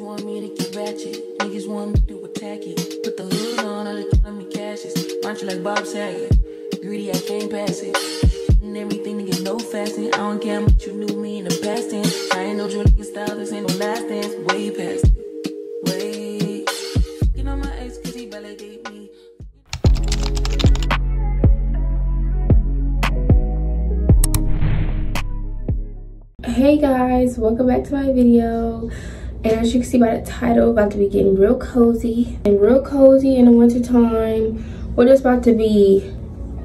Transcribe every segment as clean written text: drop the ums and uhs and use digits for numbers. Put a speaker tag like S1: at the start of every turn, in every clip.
S1: want me to get ratchet. Niggas want me to attack it. Put the hood on, all they calling me Cassius. Punch you like Bob Saget. Greedy, I can't pass it. And everything to get no fasting. I don't care how much you knew me in the past tense. I ain't no Julian style, this ain't no last dance. Way past it. Way. Fucking on my ex, cause he validate me.
S2: Hey guys, welcome back to my video. And as you can see by the title, about to be getting real cozy in the winter time. We're just about to be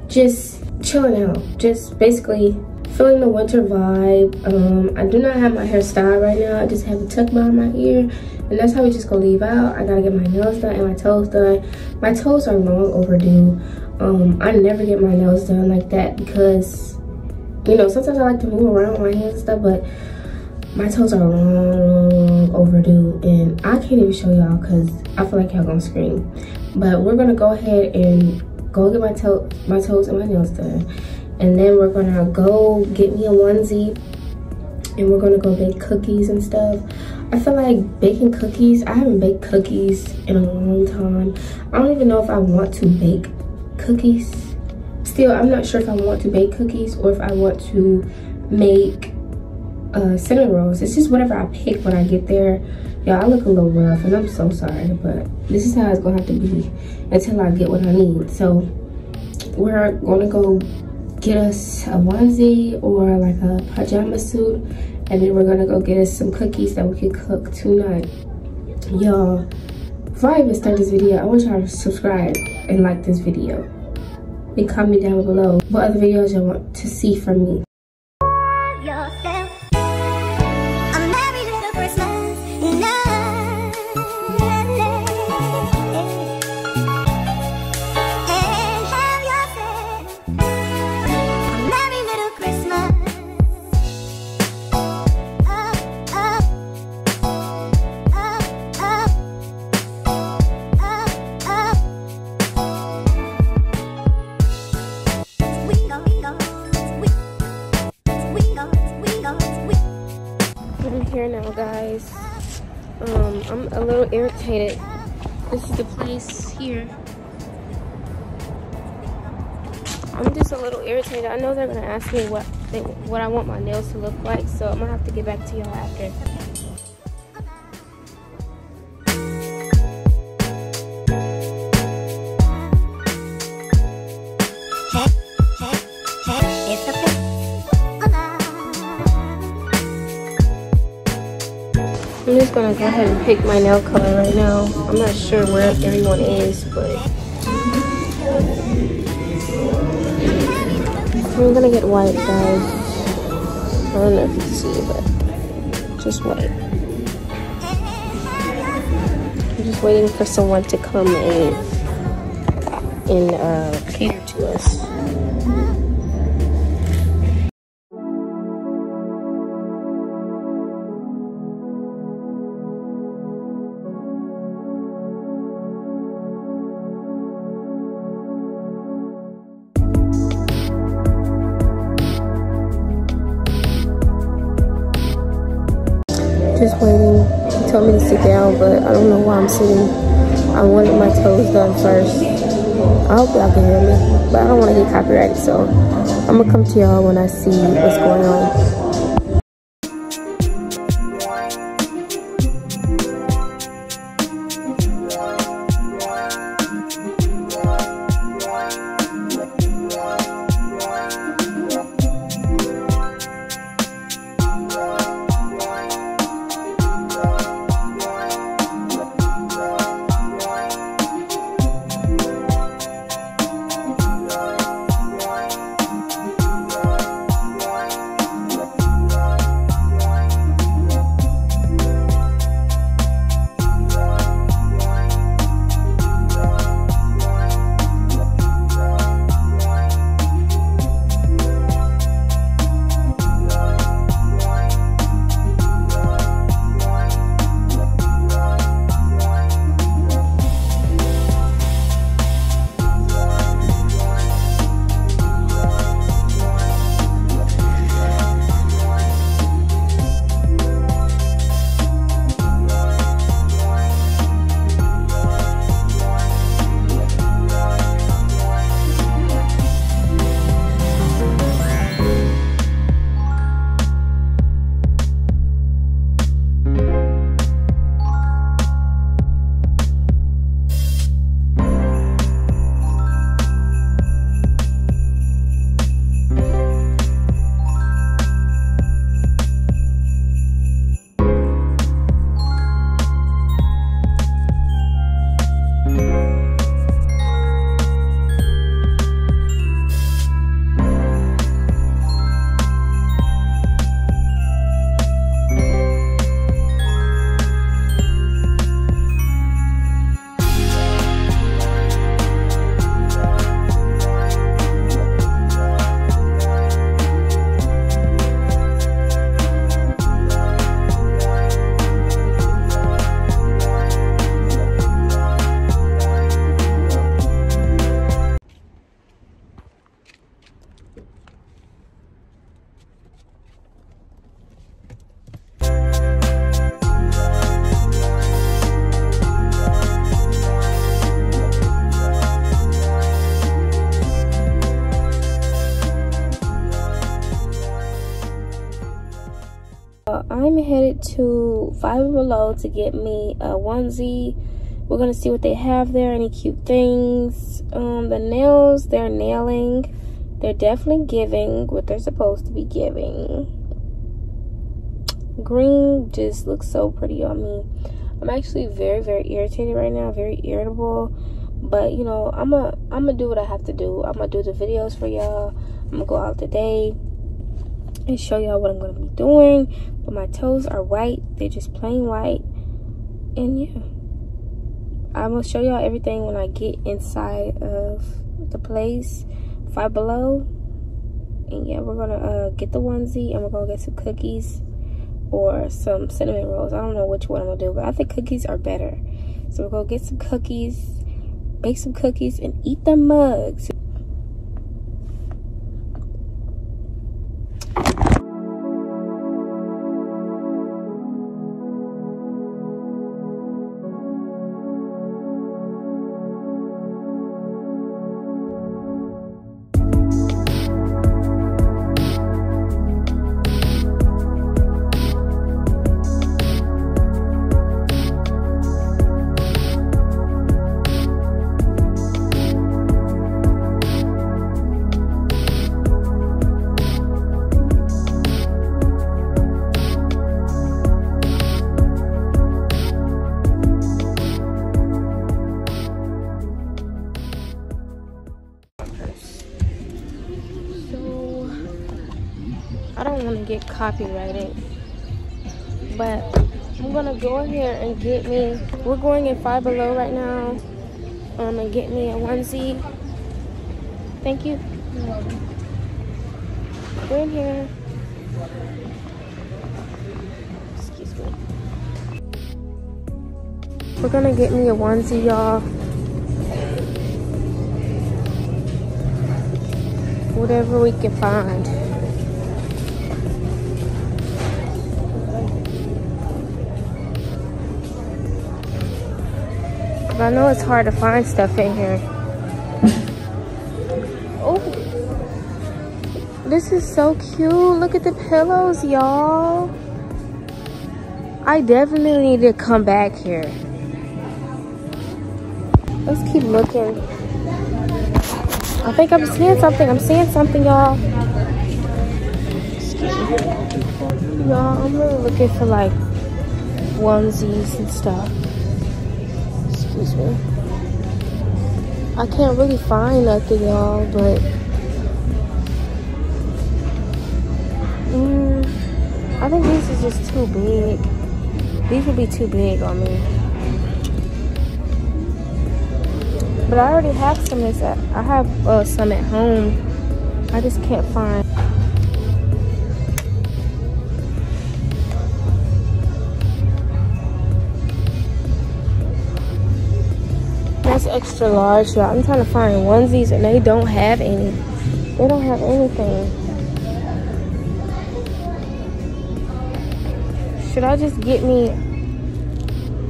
S2: just chilling out, just basically feeling the winter vibe. I do not have my hair styled right now. I just have it tucked behind my ear, and that's how we just gonna leave out. I gotta get my nails done and my toes done. My toes are long overdue. I never get my nails done like that because, you know, sometimes I like to move around with my hands and stuff, but my toes are long overdue, and I can't even show y'all because I feel like y'all gonna scream. But we're gonna go ahead and go get my toes and my nails done, and then we're gonna go get me a onesie, and we're gonna go bake cookies and stuff. I feel like baking cookies, I haven't baked cookies in a long time. I don't even know if I want to bake cookies. Still, I'm not sure if I want to bake cookies or if I want to make cinnamon rolls. It's just whatever I pick when I get there. Y'all, I look a little rough and I'm so sorry, but this is how it's gonna have to be until I get what I need. So we're gonna go get us a onesie or like a pajama suit, and then we're gonna go get us some cookies that we can cook tonight. Y'all, before I even start this video, I want y'all to subscribe and like this video. And comment down below what other videos you want to see from me. I'm here now, guys. I'm a little irritated. This is the place here. I'm just a little irritated. I know they're gonna ask me what I want my nails to look like, so I'm gonna have to get back to y'all after. I'm just gonna go ahead and pick my nail color right now. I'm not sure where everyone is, but I'm gonna get white, guys. I don't know if you can see, but just white. I'm just waiting for someone to come and cater to us. Just waiting. He told me to sit down, but I don't know why I'm sitting. I wanted my toes done first. I hope y'all can hear me, but I don't want to get copyrighted, so I'm gonna come to y'all when I see what's going on. I'm headed to Five Below to get me a onesie. We're gonna see what they have there, any cute things. The nails, they're nailing. They're definitely giving what they're supposed to be giving. Green just looks so pretty on me. I'm actually very, very irritated right now, very irritable. But, you know, I'm gonna do what I have to do. I'm gonna do the videos for y'all. I'm gonna go out today and show y'all what I'm gonna be doing. But my toes are white. They're just plain white. And yeah, I'm gonna show y'all everything when I get inside of the place, Five Below. And yeah, we're gonna get the onesie and we're gonna get some cookies or some cinnamon rolls. I don't know which one I'm gonna do, but I think cookies are better. So we're gonna get some cookies, bake some cookies, and eat the mugs. I don't want to get copyrighted, but I'm gonna go in here and get me. We're going in Five Below right now. And get me a onesie. Thank you. We're in here. Excuse me. We're gonna get me a onesie, y'all. Whatever we can find. I know it's hard to find stuff in here. Oh, this is so cute. Look at the pillows, y'all. I definitely need to come back here. Let's keep looking. I think I'm seeing something. I'm seeing something, y'all. Excuse me. Y'all, I'm really looking for like onesies and stuff. Excuse me. I can't really find nothing, y'all, but I think these is just too big. These would be too big on me. But I already have some. I have some at home. I just can't find. That's extra large, y'all. I'm trying to find onesies and they don't have any. They don't have anything. Should I just get me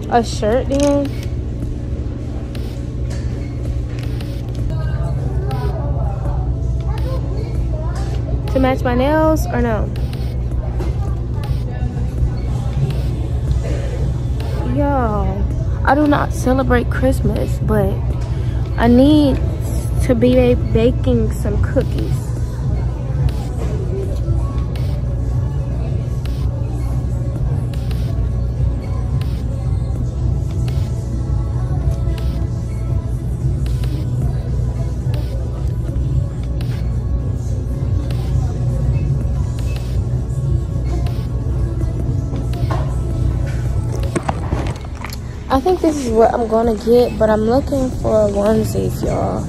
S2: a shirt then? To match my nails or no? Yo. I do not celebrate Christmas, but I need to be baking some cookies. I think this is what I'm gonna get, but I'm looking for onesies, y'all.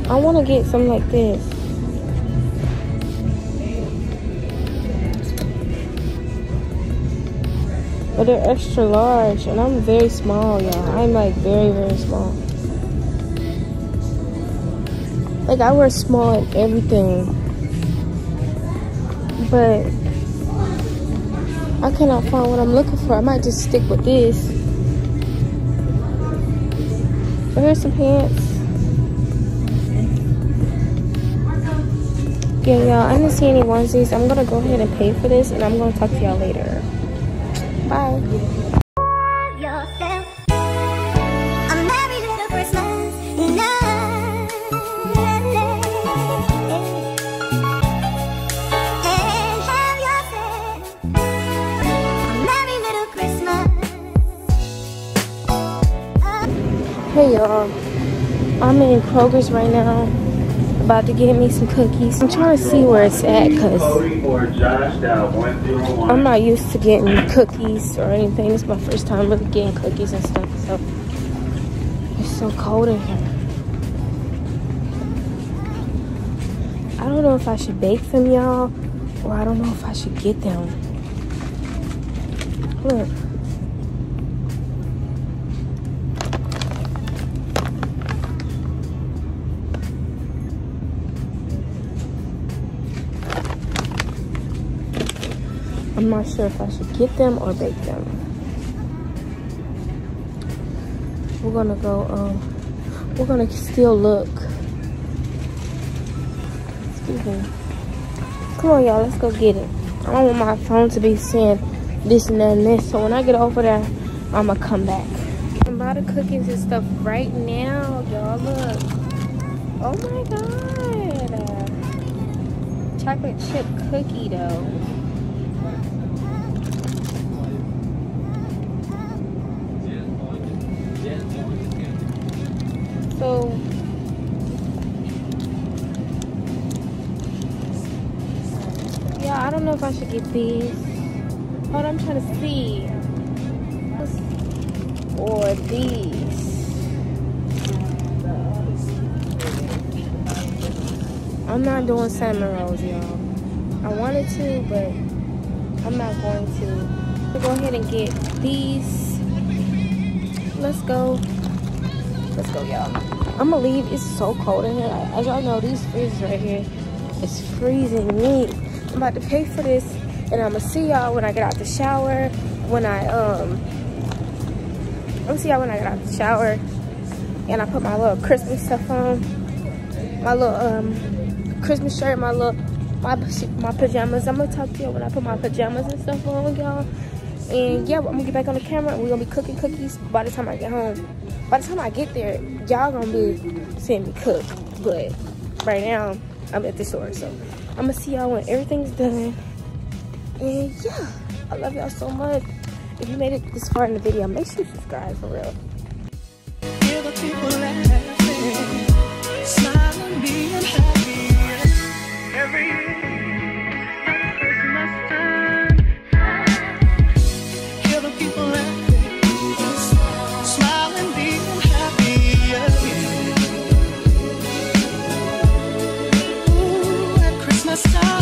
S2: I wanna get something like this. But they're extra large, and I'm very small, y'all. I'm like very, very small. Like I wear small in everything. But I cannot find what I'm looking for. I might just stick with this. But here's some pants. Yeah, y'all, I didn't see any onesies. I'm gonna go ahead and pay for this, and I'm gonna talk to y'all later. Bye. Hey y'all, I'm in Kroger's right now, about to get me some cookies. I'm trying to see where it's at because I'm not used to getting cookies or anything. It's my first time really getting cookies and stuff, so it's so cold in here. I don't know if I should bake them, y'all, or I don't know if I should get them. Look. I'm not sure if I should get them or bake them. We're gonna go, we're gonna still look. Excuse me. Come on, y'all, let's go get it. I don't want my phone to be saying this and that and this, so when I get over there, I'ma come back. I'm about to cookies and stuff right now, y'all, look. Oh my God. Chocolate chip cookie, though. So, yeah, I don't know if I should get these. Hold on, I'm trying to see. Or these. I'm not doing cinnamon rolls, y'all. I wanted to, but I'm not going to. We'll go ahead and get these. Let's go. Let's go, y'all. I'm gonna leave. It's so cold in here. As y'all know, these freezers right here is freezing me. I'm about to pay for this, and I'm gonna see y'all when I get out the shower. When I get out the shower, and I put my little Christmas stuff on, my little Christmas shirt, my pajamas. I'm gonna talk to y'all when I put my pajamas and stuff on, y'all. And yeah, I'm gonna get back on the camera, and we're gonna be cooking cookies by the time I get home. By the time I get there, y'all gonna be seeing me cook. But right now, I'm at the store, so I'm gonna see y'all when everything's done. And yeah, I love y'all so much. If you made it this far in the video, make sure you subscribe for real. Hear the people laughing, smiling, being happy every year at Christmas time. Hear the people laughing, smiling, being happy. Ooh, at Christmas time.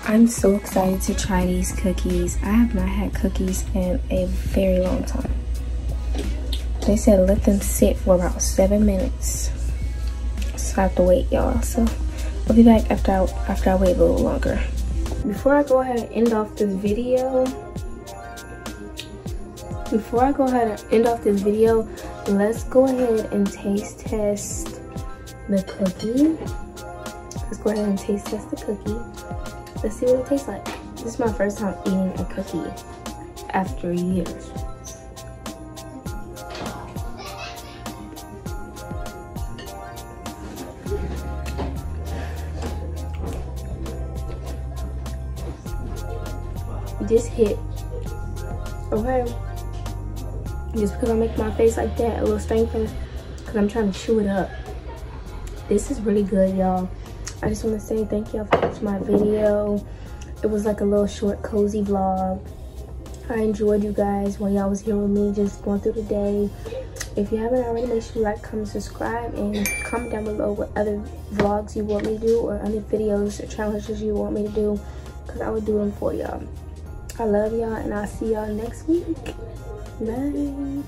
S2: I'm so excited to try these cookies. I have not had cookies in a very long time. They said let them sit for about 7 minutes. So I have to wait, y'all. So I'll be back after I wait a little longer. Before I go ahead and end off this video, let's go ahead and taste test the cookie. Let's go ahead and taste test the cookie. Let's see what it tastes like. This is my first time eating a cookie after years. This hit. Okay. Just because I make my face like that, a little stank face, because I'm trying to chew it up. This is really good, y'all. I just want to say thank y'all for watching my video. It was like a little short, cozy vlog. I enjoyed you guys when y'all was here with me, just going through the day. If you haven't already, make sure you like, comment, subscribe, and comment down below what other vlogs you want me to do, or other videos or challenges you want me to do. because I would do them for y'all. I love y'all, and I'll see y'all next week. Bye.